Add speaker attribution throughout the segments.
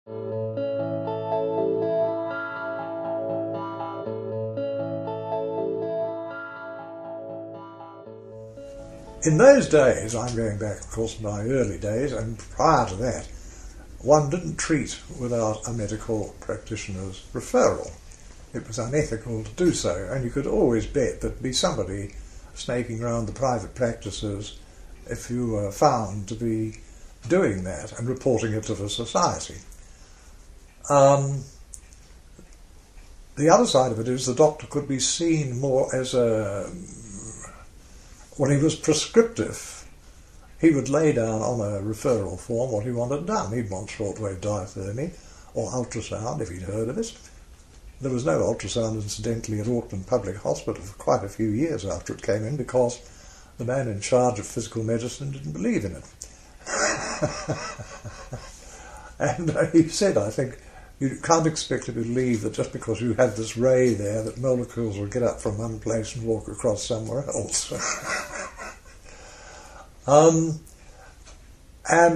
Speaker 1: In those days, I'm going back, of course, to my early days, and prior to that, one didn't treat without a medical practitioner's referral. It was unethical to do so, and you could always bet there'd be somebody snaking around the private practices if you were found to be doing that and reporting it to the society. The other side of it is the doctor could be seen more as when he was prescriptive, he would lay down on a referral form what he wanted done. He'd want shortwave diathermy or ultrasound if he'd heard of it. There was no ultrasound, incidentally, at Auckland Public Hospital for quite a few years after it came in because the man in charge of physical medicine didn't believe in it. And he said, I think, you can't expect to believe that just because you have this ray there that molecules will get up from one place and walk across somewhere else. And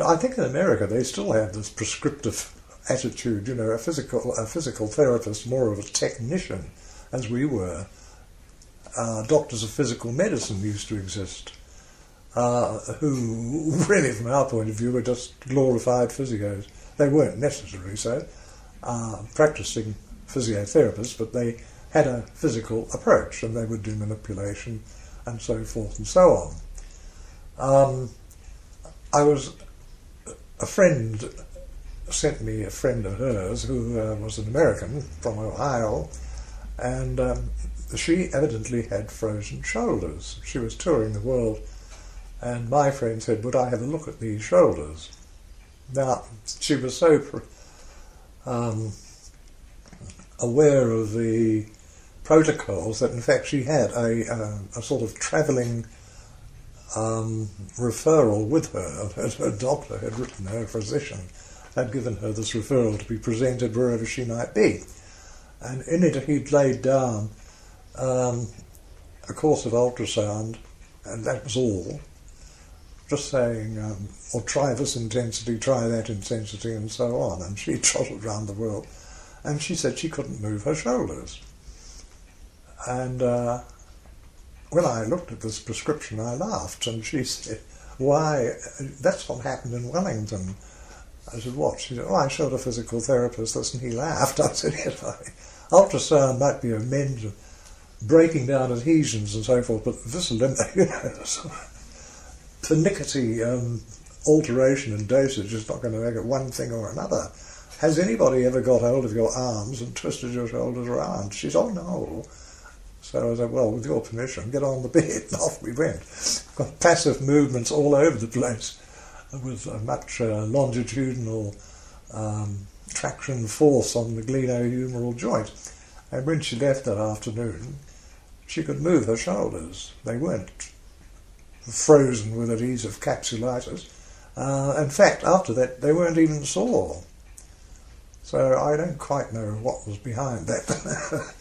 Speaker 1: I think in America they still have this prescriptive attitude, you know, a physical therapist, more of a technician, as we were. Doctors of physical medicine used to exist, who really, from our point of view, were just glorified physios. They weren't necessarily so, practicing physiotherapists, but they had a physical approach and they would do manipulation and so forth and so on. A friend sent me a friend of hers who was an American from Ohio, and she evidently had frozen shoulders. She was touring the world, and my friend said, would I have a look at these shoulders? Now, she was so aware of the protocols that in fact she had a sort of travelling referral with her. Her doctor had written, her physician had given her this referral to be presented wherever she might be. And in it he'd laid down a course of ultrasound, and that was all. Just saying, or try this intensity, try that intensity, and so on. And she trotted around the world, and she said she couldn't move her shoulders. And when I looked at this prescription, I laughed, and she said, why, that's what happened in Wellington. I said, what? She said, oh, I showed a physical therapist this, and he laughed. I said, yes, ultrasound might be a means of breaking down adhesions and so forth, but this pernickety alteration in dosage is not going to make it one thing or another. Has anybody ever got hold of your arms and twisted your shoulders around? She said, oh no. So I said, well, with your permission, get on the bed, and off we went. Got passive movements all over the place with a much longitudinal traction force on the glenohumeral joint. And when she left that afternoon, she could move her shoulders. They weren't frozen with adhesive capsulitis. In fact, after that, they weren't even sore. So I don't quite know what was behind that.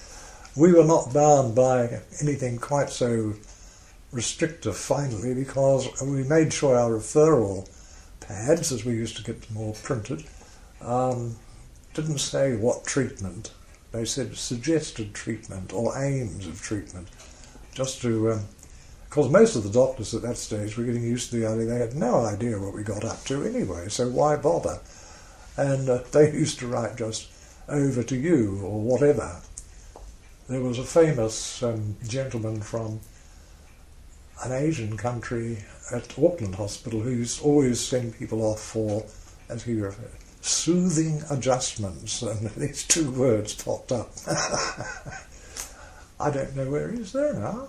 Speaker 1: We were not bound by anything quite so restrictive finally, because we made sure our referral pads, as we used to get them all printed, didn't say what treatment. They said suggested treatment or aims of treatment, just to, because most of the doctors at that stage were getting used to the idea they had no idea what we got up to anyway, so why bother? And they used to write just over to you or whatever. There was a famous gentleman from an Asian country at Auckland Hospital who used to always send people off for, as he referred, soothing adjustments, and these two words popped up. I don't know where he is there now.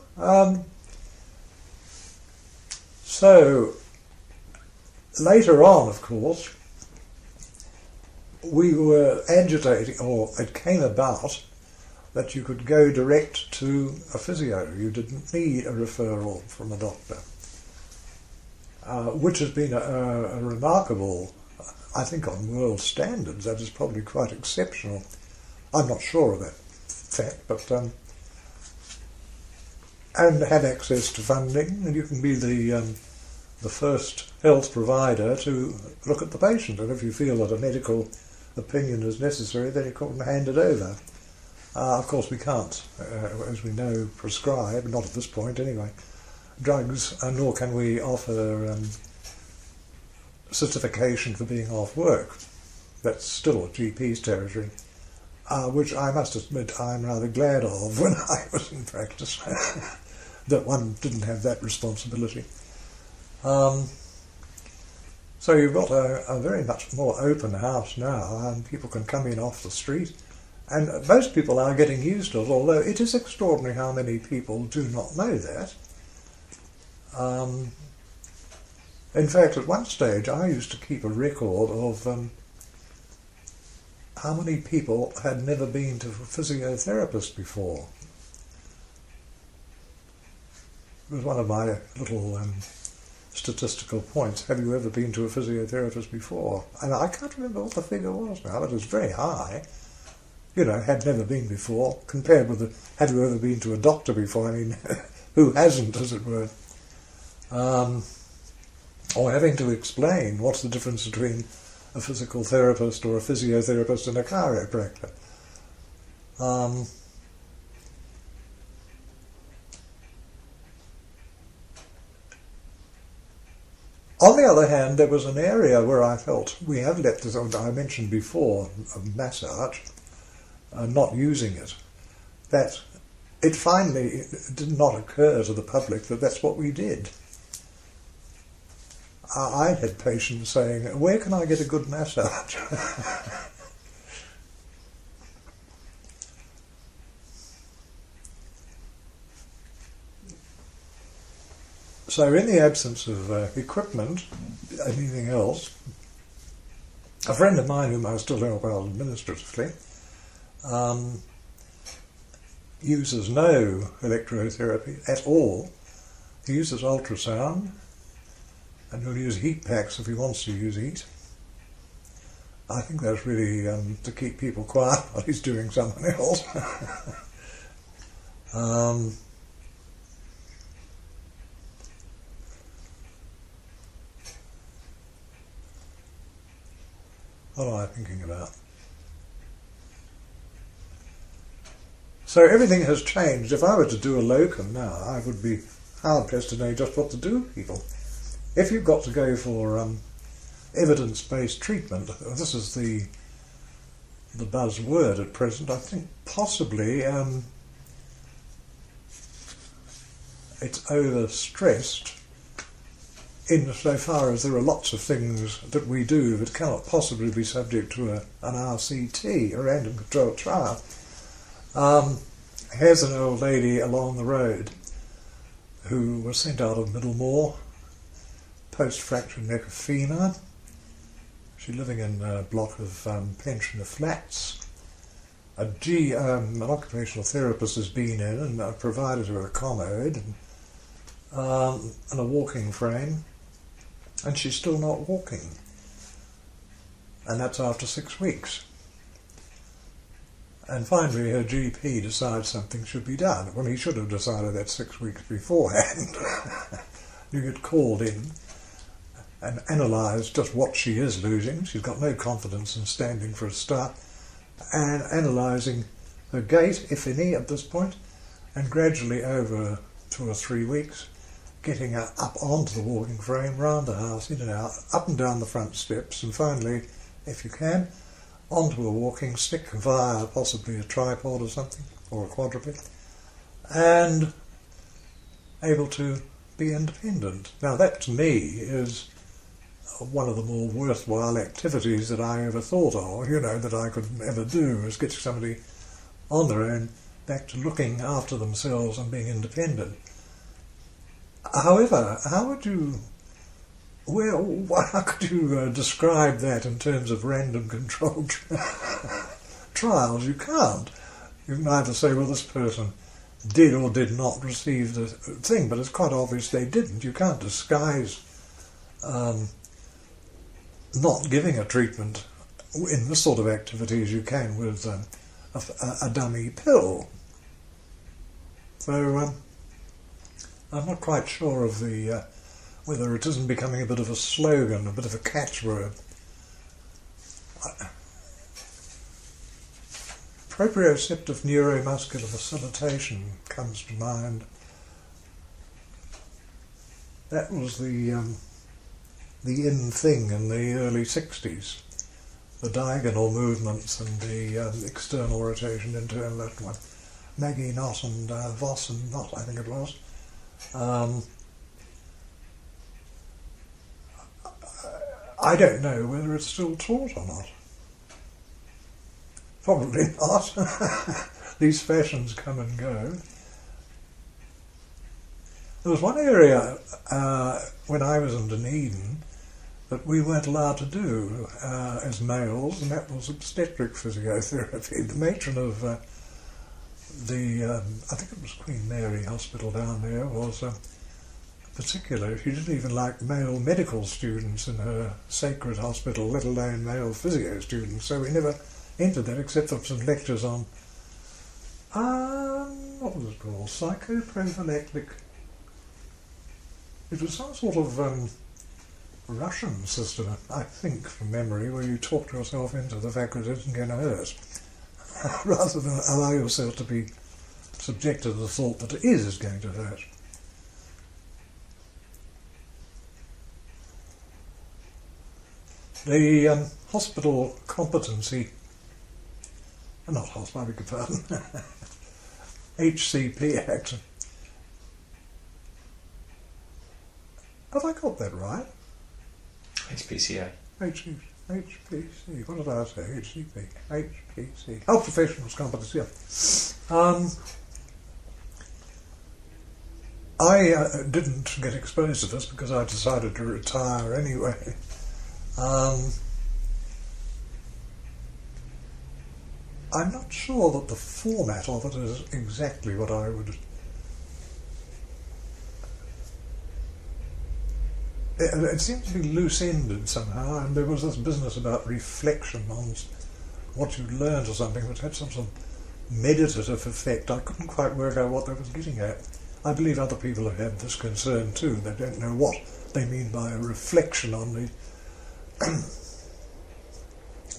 Speaker 1: So later on, of course, we were agitating, or it came about that you could go direct to a physio. You didn't need a referral from a doctor, which has been a remarkable, I think on world standards, that is probably quite exceptional. I'm not sure of that fact, but and have access to funding, and you can be the first health provider to look at the patient. And if you feel that a medical opinion is necessary, then you couldn't hand it over. Of course, we can't, as we know, prescribe, not at this point anyway, drugs, nor can we offer certification for being off work. That's still a GP's territory, which I must admit I'm rather glad of when I was in practice, that one didn't have that responsibility. So you've got a very much more open house now, and people can come in off the street. And most people are getting used to it, although it is extraordinary how many people do not know that. In fact, at one stage I used to keep a record of how many people had never been to a physiotherapist before. It was one of my little statistical points. Have you ever been to a physiotherapist before? And I can't remember what the figure was now, but it was very high. You know, had never been before, compared with the, have you ever been to a doctor before? I mean, who hasn't, as it were? Or having to explain what's the difference between a physical therapist or a physiotherapist and a chiropractor. On the other hand, there was an area where I felt we have let this, I mentioned before, of massage, not using it, that it finally did not occur to the public that that's what we did. I had patients saying, where can I get a good massage? So in the absence of equipment, anything else, a friend of mine whom I still help out administratively uses no electrotherapy at all. He uses ultrasound, and he'll use heat packs if he wants to use heat. I think that's really to keep people quiet while he's doing something else. What am I thinking about? So everything has changed. If I were to do a locum now, I would be hard-pressed to know just what to do with people. If you've got to go for evidence-based treatment, this is the buzzword at present, I think possibly it's overstressed insofar as there are lots of things that we do that cannot possibly be subject to an RCT, a random controlled trial. Here's an old lady along the road who was sent out of Middlemore, post-fracture neck of femur. She's living in a block of pensioner flats. An occupational therapist has been in and provided her a commode and a walking frame, and she's still not walking. And that's after 6 weeks. And finally her GP decides something should be done. Well, he should have decided that 6 weeks beforehand. You get called in and analyse just what she is losing. She's got no confidence in standing for a start. And analysing her gait, if any, at this point, and gradually over 2 or 3 weeks, getting her up onto the walking frame, round the house, in and out, up and down the front steps, and finally, if you can, onto a walking stick via possibly a tripod or something, or a quadruped, and able to be independent. Now that to me is one of the more worthwhile activities that I ever thought of, you know, that I could ever do, is get somebody on their own back to looking after themselves and being independent. However, how could you describe that in terms of random controlled trials? You can't. You can either say, well, this person did or did not receive the thing, but it's quite obvious they didn't. You can't disguise not giving a treatment in this sort of activity as you can with a dummy pill. So I'm not quite sure of the whether it isn't becoming a bit of a slogan, a bit of a catchword. proprioceptive neuromuscular facilitation comes to mind. That was the in thing in the early 60s. The diagonal movements and the external rotation, internal, that one. Maggie Knott and Voss and Knott, I think it was. I don't know whether it's still taught or not. Probably not. These fashions come and go. There was one area when I was in Dunedin that we weren't allowed to do as males, and that was obstetric physiotherapy. The matron of I think it was Queen Mary Hospital down there, was particular. She didn't even like male medical students in her sacred hospital, let alone male physio students, so we never entered that except for some lectures on, what was it called, psychoprophylactic. It was some sort of Russian system, I think, from memory, where you talk yourself into the fact that it isn't going to hurt, rather than allow yourself to be subjected to the thought that it is going to hurt. The hospital competency, not hospital, I beg your pardon, HCP Act. Have I got that right?
Speaker 2: HPCA.
Speaker 1: HPC, what did I say? HCP, HPC. Health Professionals Competency, yeah. I didn't get exposed to this because I decided to retire anyway. I'm not sure that the format of it is exactly what I would... It seemed to be loose-ended somehow, and there was this business about reflection on what you'd learned or something, which had some sort of meditative effect. I couldn't quite work out what they was getting at. I believe other people have had this concern too. They don't know what they mean by a reflection on the...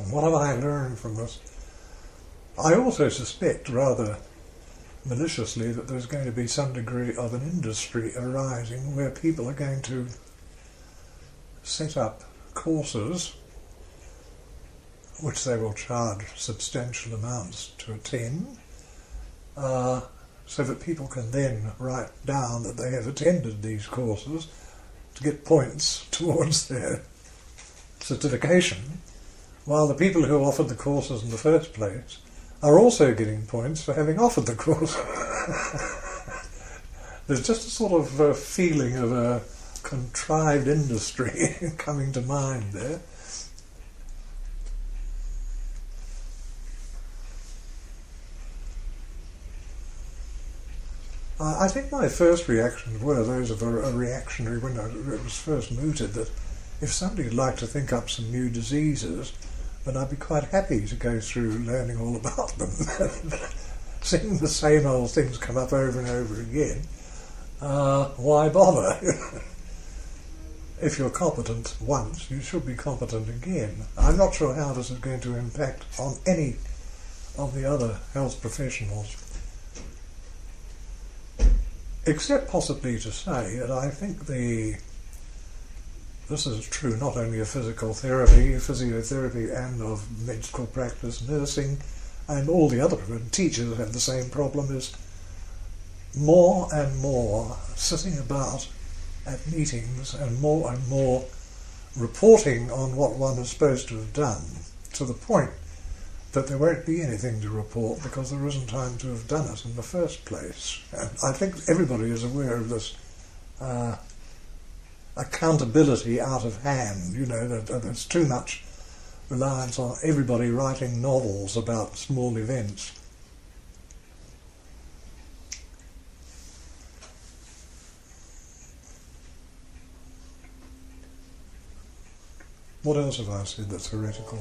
Speaker 1: And what have I learned from this? I also suspect, rather maliciously, that there's going to be some degree of an industry arising where people are going to set up courses which they will charge substantial amounts to attend, so that people can then write down that they have attended these courses to get points towards their certification, while the people who offered the courses in the first place are also getting points for having offered the course. There's just a sort of feeling of a contrived industry coming to mind there. I think my first reactions were those of a reactionary when it was first mooted, that if somebody would like to think up some new diseases, then I'd be quite happy to go through learning all about them. Seeing the same old things come up over and over again, why bother? If you're competent once, you should be competent again. I'm not sure how this is going to impact on any of the other health professionals, except possibly to say that I think this is true not only of physical therapy, physiotherapy, and of medical practice, nursing, and all the other teachers have the same problem, is more and more sitting about at meetings and more reporting on what one is supposed to have done, to the point that there won't be anything to report because there isn't time to have done it in the first place. And I think everybody is aware of this accountability out of hand, you know, that there's too much reliance on everybody writing novels about small events. What else have I said that's heretical?